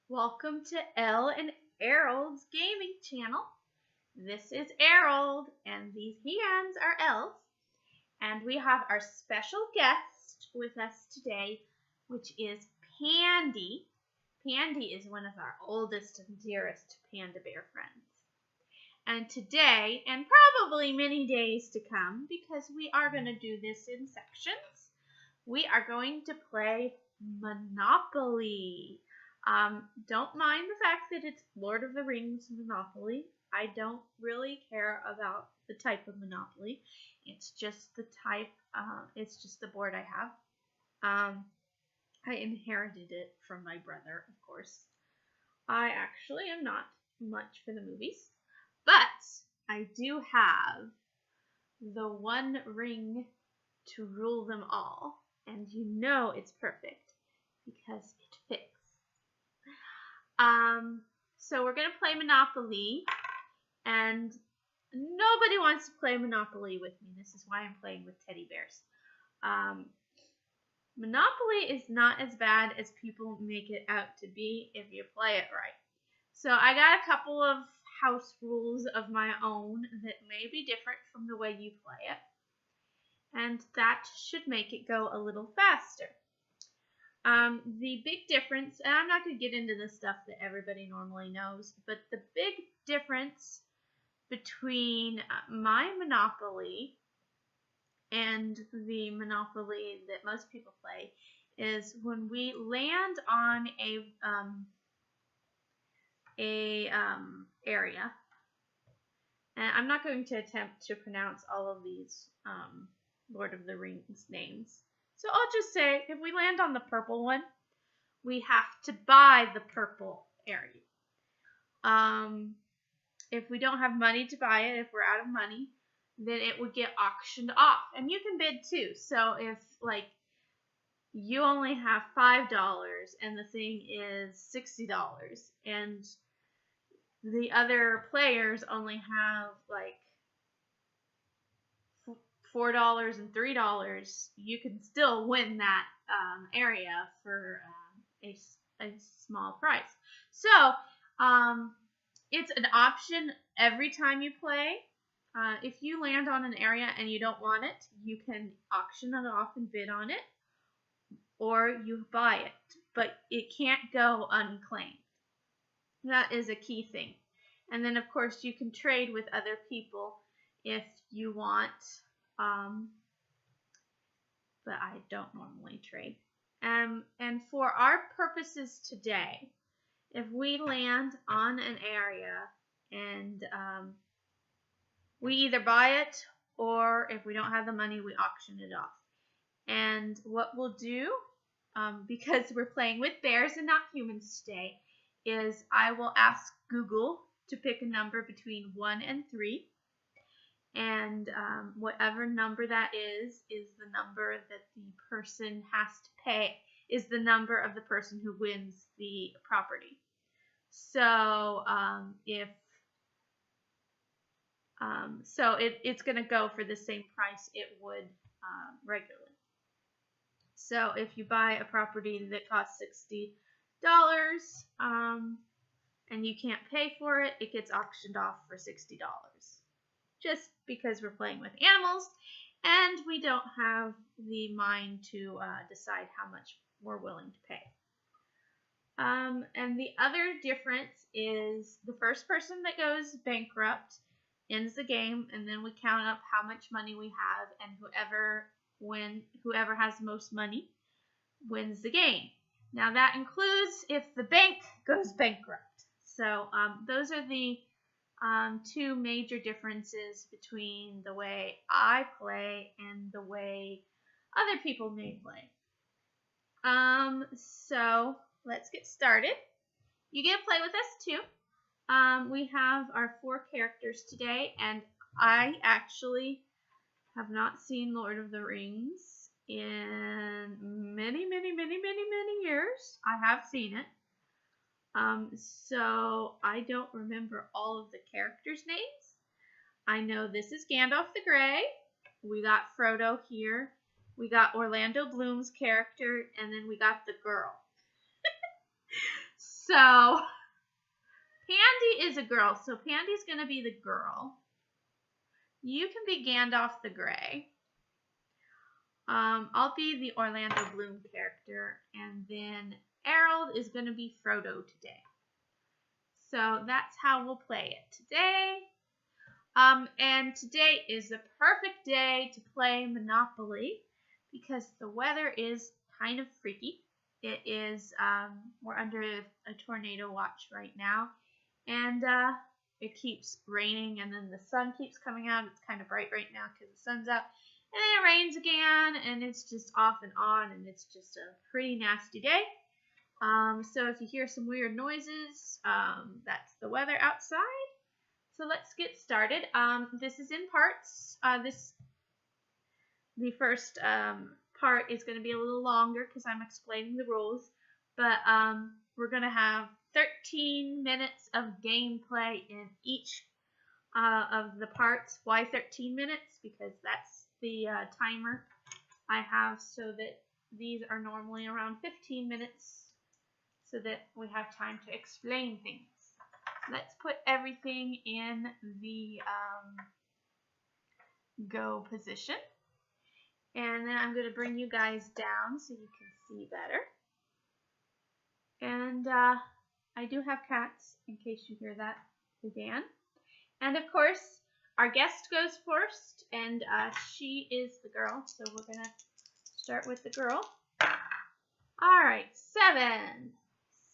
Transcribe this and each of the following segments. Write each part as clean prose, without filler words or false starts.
Welcome to Elle and Errol's gaming channel. This is Errol, and these hands are Elle's. And we have our special guest with us today, which is Pandy. Pandy is one of our oldest and dearest panda bear friends. And today, and probably many days to come, because we are going to do this in sections, we are going to play Monopoly. Don't mind the fact that it's Lord of the Rings Monopoly. I don't really care about the type of Monopoly. It's just the type, it's just the board I have. I inherited it from my brother, of course. I actually am not much for the movies, but I do have the One Ring to rule them all, and you know it's perfect because it fits. So we're going to play Monopoly, and nobody wants to play Monopoly with me. This is why I'm playing with teddy bears. Monopoly is not as bad as people make it out to be if you play it right. So I got a couple of house rules of my own that may be different from the way you play it, and that should make it go a little faster. The big difference, and I'm not going to get into the stuff that everybody normally knows, but the big difference between my Monopoly and the Monopoly that most people play is when we land on a area, and I'm not going to attempt to pronounce all of these Lord of the Rings names. So I'll just say, if we land on the purple one, we have to buy the purple area. If we don't have money to buy it, if we're out of money, then it would get auctioned off. And you can bid too. So if, like, you only have $5 and the thing is $60, and the other players only have, like, $4 and $3, you can still win that area for a small price. So it's an option every time you play. If you land on an area and you don't want it, you can auction it off and bid on it, or you buy it, but it can't go unclaimed. That is a key thing. And then, of course, you can trade with other people if you want. But I don't normally trade. And for our purposes today, if we land on an area and we either buy it, or if we don't have the money, we auction it off. And what we'll do, because we're playing with bears and not humans today, is I will ask Google to pick a number between 1 and 3. And whatever number that is the number that the person has to pay, is the number of the person who wins the property. So it's going to go for the same price it would regularly. So if you buy a property that costs $60 and you can't pay for it, it gets auctioned off for $60. Just because we're playing with animals and we don't have the mind to decide how much we're willing to pay. And the other difference is the first person that goes bankrupt ends the game, and then we count up how much money we have, and whoever has the most money wins the game. Now that includes if the bank goes bankrupt. So those are the two major differences between the way I play and the way other people may play. So let's get started. You get to play with us too. We have our 4 characters today, and I actually have not seen Lord of the Rings in many years. I have seen it. So I don't remember all of the characters' names. I know this is Gandalf the Grey. We got Frodo here. We got Orlando Bloom's character, and then we got the girl. So Pandy is a girl, so Pandy's going to be the girl. You can be Gandalf the Grey. I'll be the Orlando Bloom character, and then Harold is going to be Frodo today. So that's how we'll play it today. And today is the perfect day to play Monopoly because the weather is kind of freaky. It is, we're under a tornado watch right now, and it keeps raining, and then the sun keeps coming out. It's kind of bright right now because the sun's out, and then it rains again, and it's just off and on, and it's just a pretty nasty day. So if you hear some weird noises, that's the weather outside. So let's get started. This is in parts. The first part is going to be a little longer because I'm explaining the rules, but we're going to have 13 minutes of gameplay in each of the parts. Why 13 minutes? Because that's the timer I have, so that these are normally around 15 minutes so that we have time to explain things. Let's put everything in the go position. And then I'm going to bring you guys down so you can see better. And I do have cats, in case you hear that again. And of course, our guest goes first, and she is the girl. So we're going to start with the girl. All right, 7.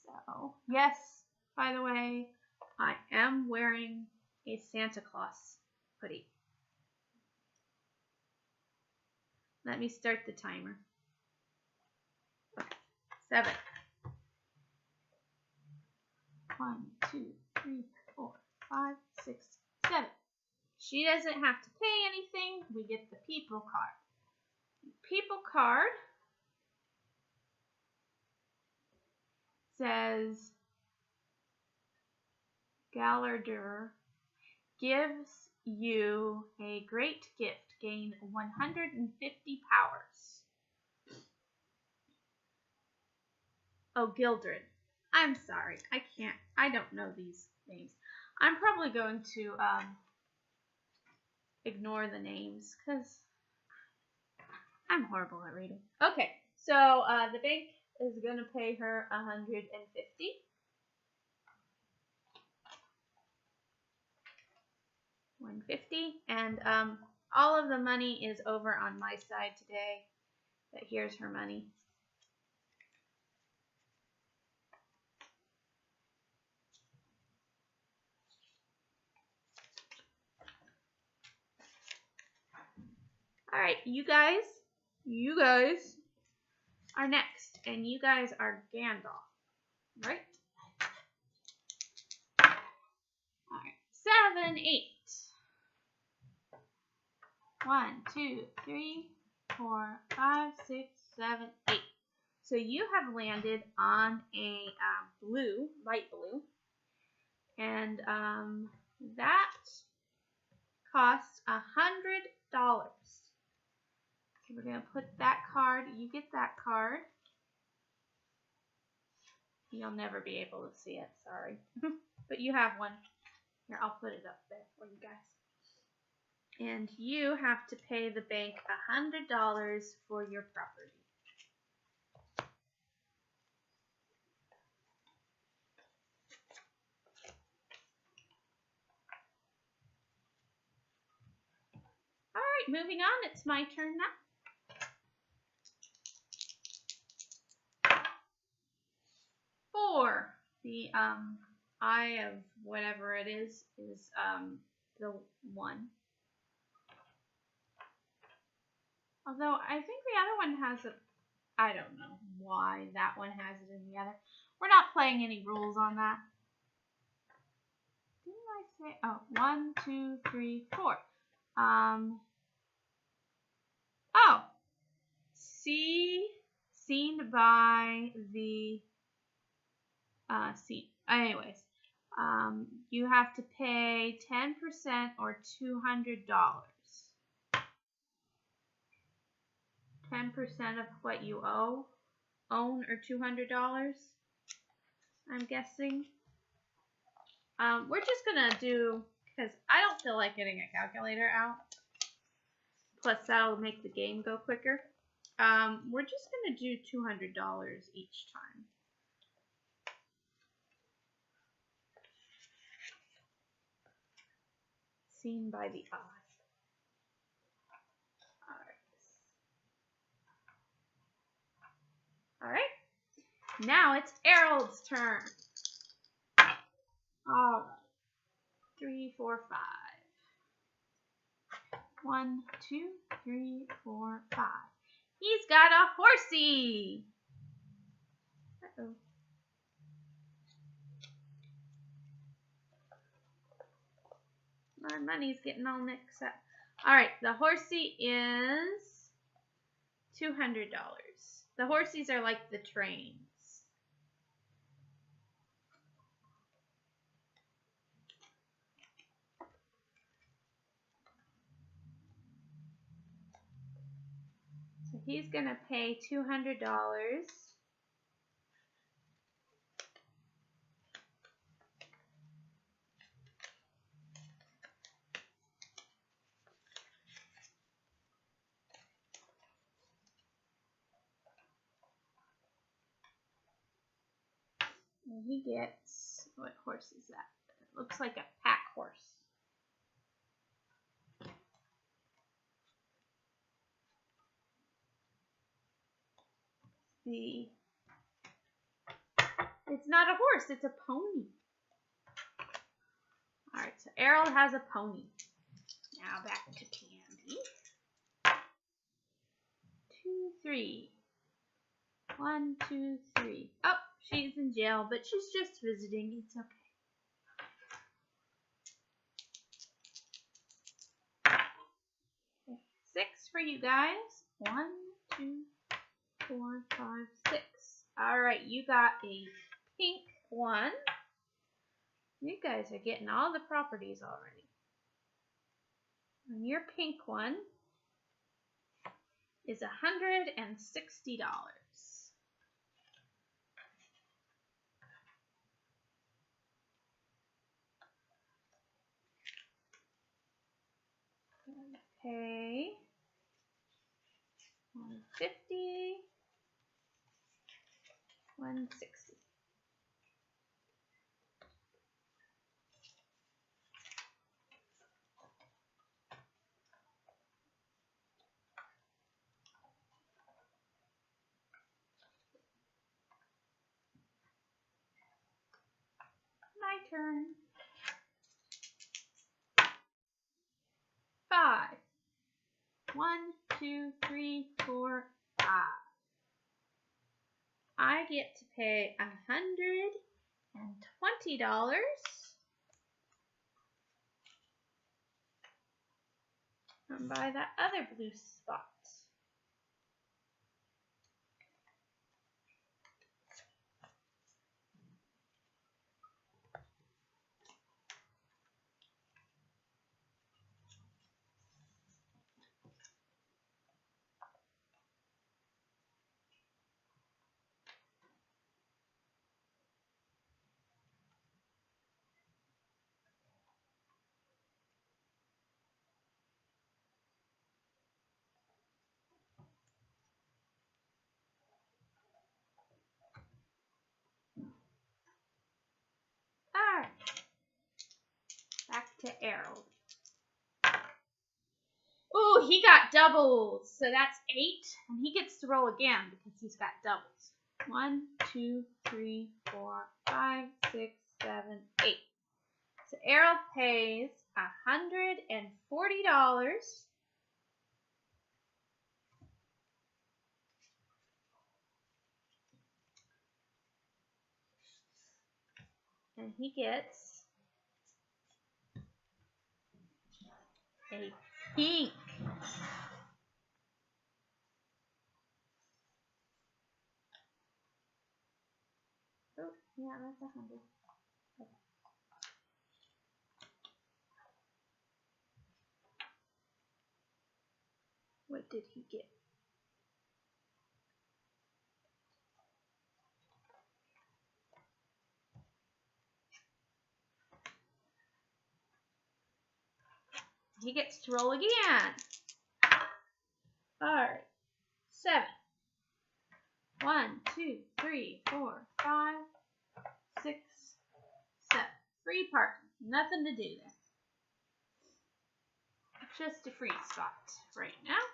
So, yes, by the way, I am wearing a Santa Claus hoodie. Let me start the timer. Okay, 7. 1, 2, 3, 4, 5, 6, 7. She doesn't have to pay anything. We get the people card. The people card says Galardur gives you a great gift. Gain 150 powers. Oh, Gildred. I'm sorry. I don't know these names. I'm probably going to ignore the names because I'm horrible at reading. Okay, so the bank is going to pay her 150. And all of the money is over on my side today. But here's her money. All right, you guys are next, and you guys are Gandalf, right? All right, 7, 8. 1, 2, 3, 4, 5, 6, 7, 8. So you have landed on a blue, light blue, and that costs $100. So we're going to put that card, you get that card. You'll never be able to see it, sorry. But you have one. Here, I'll put it up there for you guys. And you have to pay the bank $100 for your property. All right, moving on. It's my turn now. The eye of whatever it is the 1. Although I think the other one has it. I don't know why that one has it in the other. We're not playing any rules on that. Didn't I say? Oh, 1, 2, 3, 4. Oh, seen by the scene. Anyways, you have to pay 10% or $200. 10% of what you own or $200. I'm guessing. We're just gonna do, because I don't feel like getting a calculator out. Plus that'll make the game go quicker. We're just gonna do $200 each time. Seen by the eye. Alright. Now it's Errol's turn. Alright. 3, 4, 5. 1, 2, 3, 4, 5. He's got a horsey. Uh-oh. My money's getting all mixed up. Alright, the horsey is $200. The horsies are like the trains. So he's going to pay $200. And he gets, what horse is that? It looks like a pack horse. It's not a horse, it's a pony. Alright, so Errol has a pony. Now back to Candy. 2, 3. 1, 2, 3. Oh, she's in jail, but she's just visiting. It's okay. Okay. 6 for you guys. 1, 2, 4, 5, 6. Alright, you got a pink one. You guys are getting all the properties already. And your pink one is $160. Okay. 150. 160. My turn. 5. 1, 2, 3, 4, 5. I get to pay $120 and buy that other blue spot. Alright, back to Errol. Ooh, he got doubles, so that's 8, and he gets to roll again because he's got doubles. 1, 2, 3, 4, 5, 6, 7, 8. So Errol pays $140. And he gets a pink. Oh, yeah, that's 100. Okay. What did he get? He gets to roll again. Alright. 7. 1, 2, 3, 4, 5, 6, 7. Free parking. Nothing to do there. Just a free spot right now.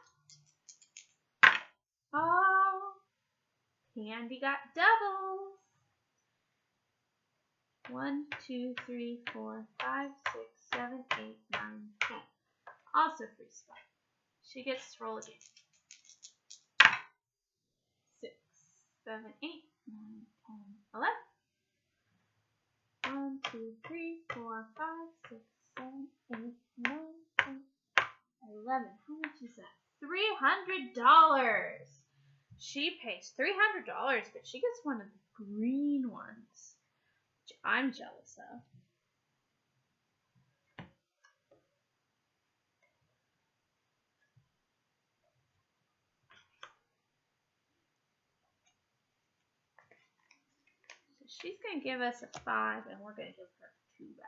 Oh, Candy got doubles. 1, 2, 3, 4, 5, 6, 7, 8, 9, 10. Also free spot. She gets to roll again. 6, 7, 8, 9, 10, 11. 1, 2, 3, 4, 5, 6, 7, 8, 9, 10, 11. How much is that? $300. She pays $300, but she gets one of the green ones, which I'm jealous of. So she's going to give us a 5, and we're going to give her 2 back.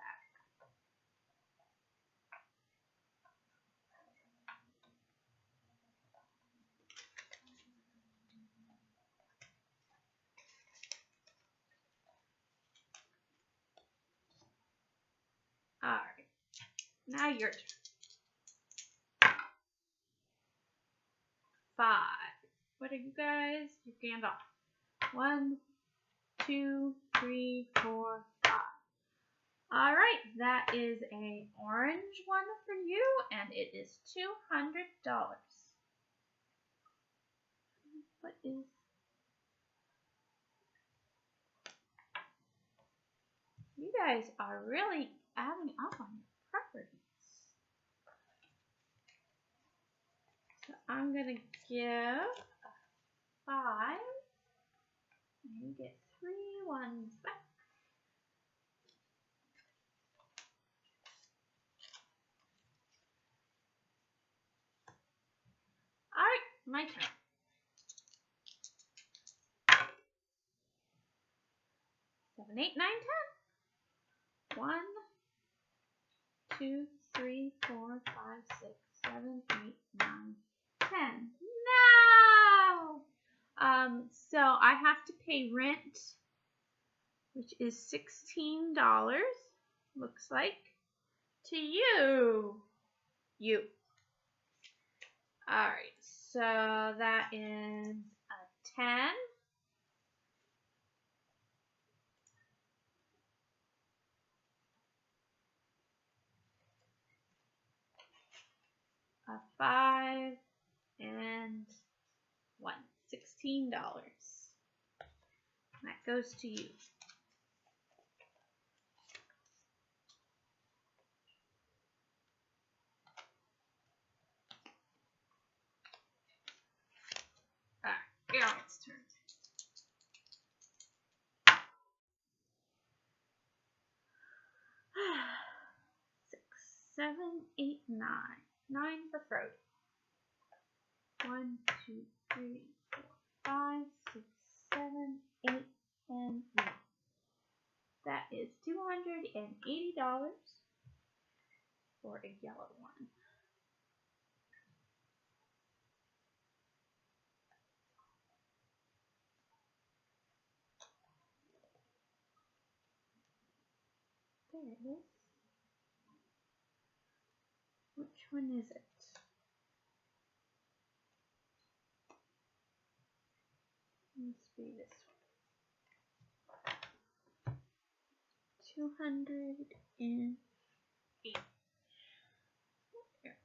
Alright, now your turn. 5. What are you guys? Your hand off. 1, 2, 3, 4, 5. Alright, that is an orange one for you, and it is $200. What is... You guys are really adding up on your properties. So I'm going to give a 5, and you get 3 ones back. Alright, my turn. 7, 8, 9, 10. 1, 2, 3, 4, 5, 6, 7, 8, 9, 10. No! So I have to pay rent, which is $16, looks like, to you. You. Alright, so that is a 10. A 5 and 1. $16. That goes to you. Alright, Aaron's turn. 6, 7, 8, 9. 9 for Frody. 1, 2, 3, 4, 5, 6, 7, 8, and 9. That is $280 for a yellow one. There it is. Which one is it? Must be this one. 208. There.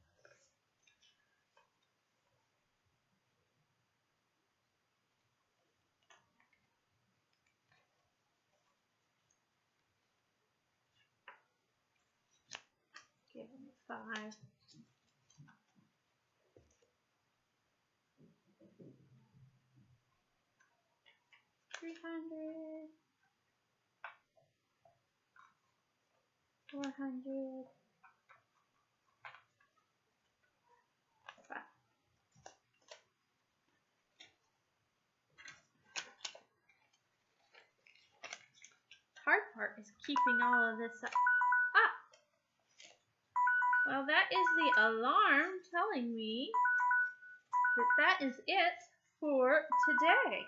Give him a 5. $300, $400, 5. Hard part is keeping all of this up. Well, that is the alarm telling me that is it for today.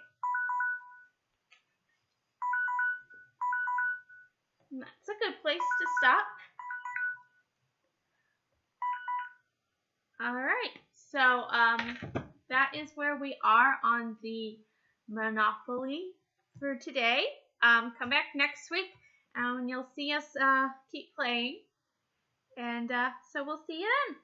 And that's a good place to stop. All right, so that is where we are on the Monopoly for today. Come back next week and you'll see us keep playing. And so we'll see you then.